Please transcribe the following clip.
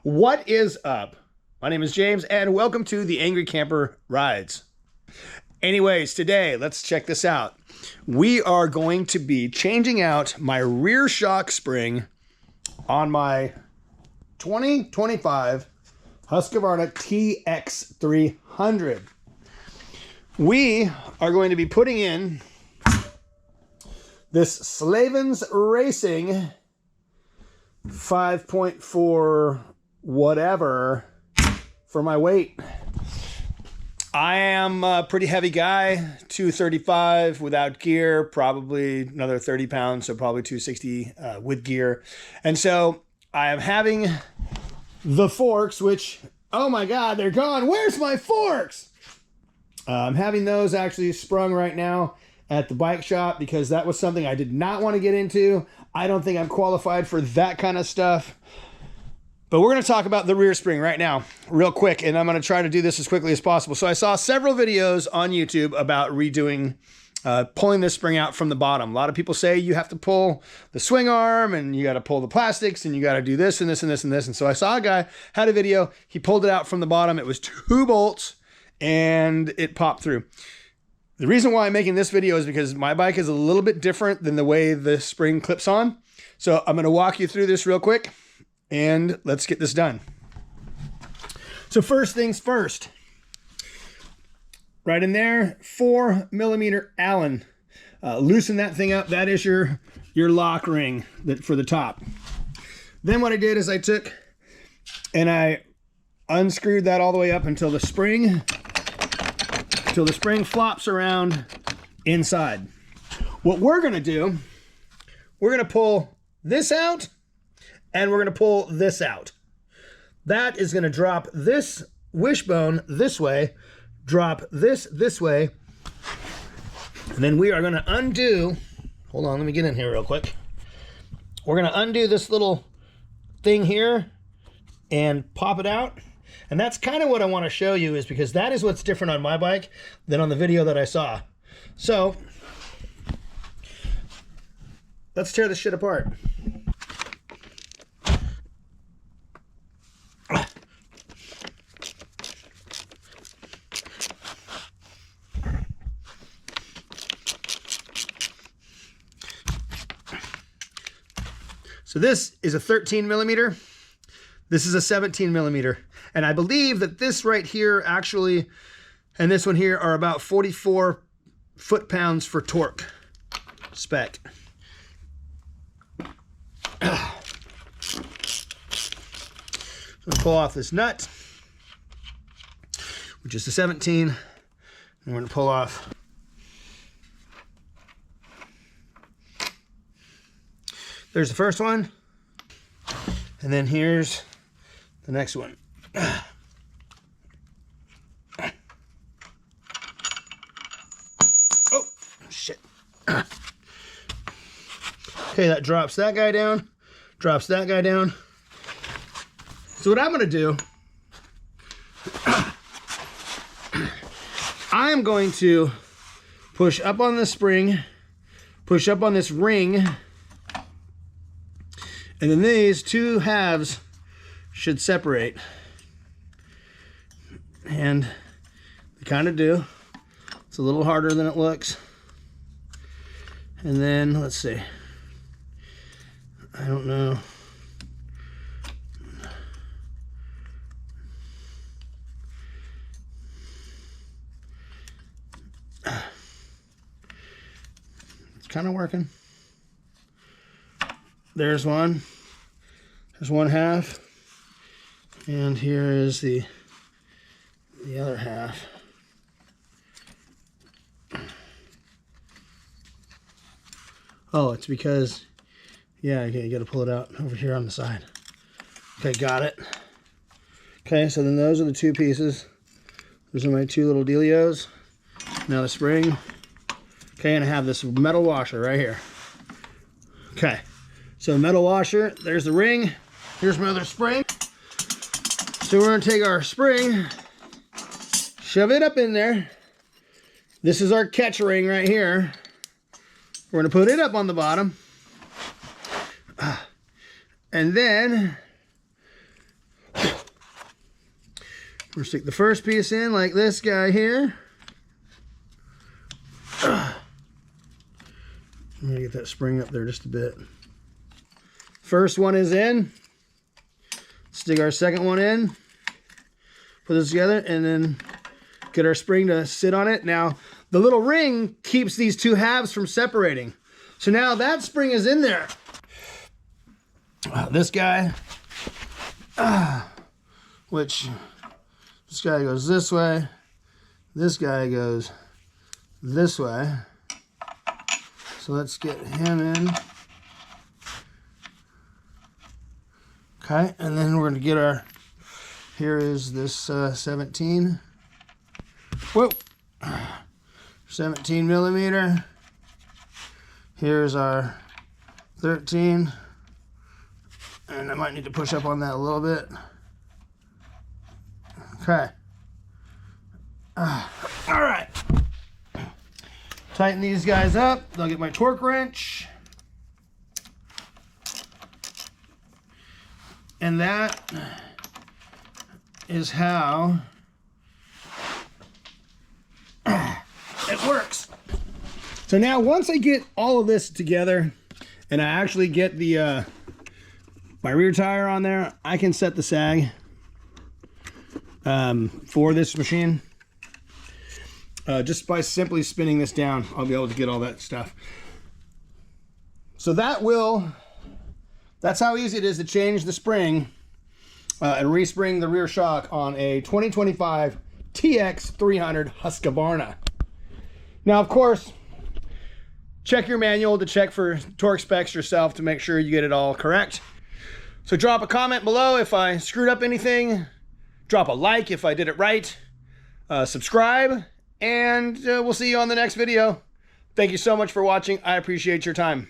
What is up? My name is James and welcome to the Angry Camper Rides. Anyways, today, let's check this out. We are going to be changing out my rear shock spring on my 2025 Husqvarna TX300. We are going to be putting in this Slavens Racing 5.4 whatever for my weight. I am a pretty heavy guy, 235 without gear, probably another 30 pounds, so probably 260 with gear. And so I am having the forks, which, oh my God, they're gone. Where's my forks? I'm having those actually sprung right now at the bike shop because that was something I did not want to get into. I don't think I'm qualified for that kind of stuff. But we're going to talk about the rear spring right now, real quick, and I'm going to try to do this as quickly as possible. So I saw several videos on YouTube about redoing, pulling this spring out from the bottom. A lot of people say you have to pull the swing arm, and you got to pull the plastics, and you got to do this and this and this and this. And so I saw a guy had a video. He pulled it out from the bottom. It was 2 bolts, and it popped through. The reason why I'm making this video is because my bike is a little bit different than the way the spring clips on. So I'm going to walk you through this real quick. And let's get this done. So first things first, right in there, 4mm Allen. Loosen that thing up. That is your lock ring for the top. Then what I did is I took and I unscrewed that all the way up until the spring flops around inside. What we're gonna do, we're gonna pull this out and we're going to pull this out. That is going to drop this wishbone this way, drop this way, and then we are going to undo, hold on, let me get in here real quick. We're going to undo this little thing here and pop it out. And that's kind of what I want to show you, is because that is what's different on my bike than on the video that I saw. So let's tear this shit apart. So this is a 13mm. This is a 17mm. And I believe that this right here actually, and this one here, are about 44 foot-pounds for torque spec. So I'm gonna pull off this nut, which is the 17, and we're gonna pull off there's the first one, and then here's the next one. Oh, shit. Okay, that drops that guy down, drops that guy down. So what I'm gonna do, I am going to push up on the spring, push up on this ring, and then these two halves should separate. And they kind of do. It's a little harder than it looks. And then, let's see. I don't know. It's kind of working. There's one. There's one half. And here is the other half. Oh, it's because, yeah, okay, you got to pull it out over here on the side. Okay, got it. Okay, so then those are the two pieces. Those are my two little dealios. Now the spring. Okay, and I have this metal washer right here. Okay. So metal washer, there's the ring, here's my other spring. So we're gonna take our spring, shove it up in there. This is our catch ring right here. We're gonna put it up on the bottom. And then We'll stick the first piece in like this guy here. I'm gonna get that spring up there just a bit. First one is in. Stick our second one in. Put this together and then get our spring to sit on it. Now, the little ring keeps these two halves from separating. So now that spring is in there. This guy, which this guy goes this way. This guy goes this way. So let's get him in. Okay, and then we're going to get our, here is this 17. Whoa! 17 millimeter. Here's our 13. And I might need to push up on that a little bit. Okay. All right. Tighten these guys up. I'll get my torque wrench. And that is how it works. So now once I get all of this together and I actually get the my rear tire on there, I can set the sag for this machine. Just by simply spinning this down, I'll be able to get all that stuff. So that's how easy it is to change the spring and respring the rear shock on a 2025 TX300 Husqvarna. Now, of course, check your manual to check for torque specs yourself to make sure you get it all correct. So drop a comment below if I screwed up anything. Drop a like if I did it right. Subscribe, and we'll see you on the next video. Thank you so much for watching. I appreciate your time.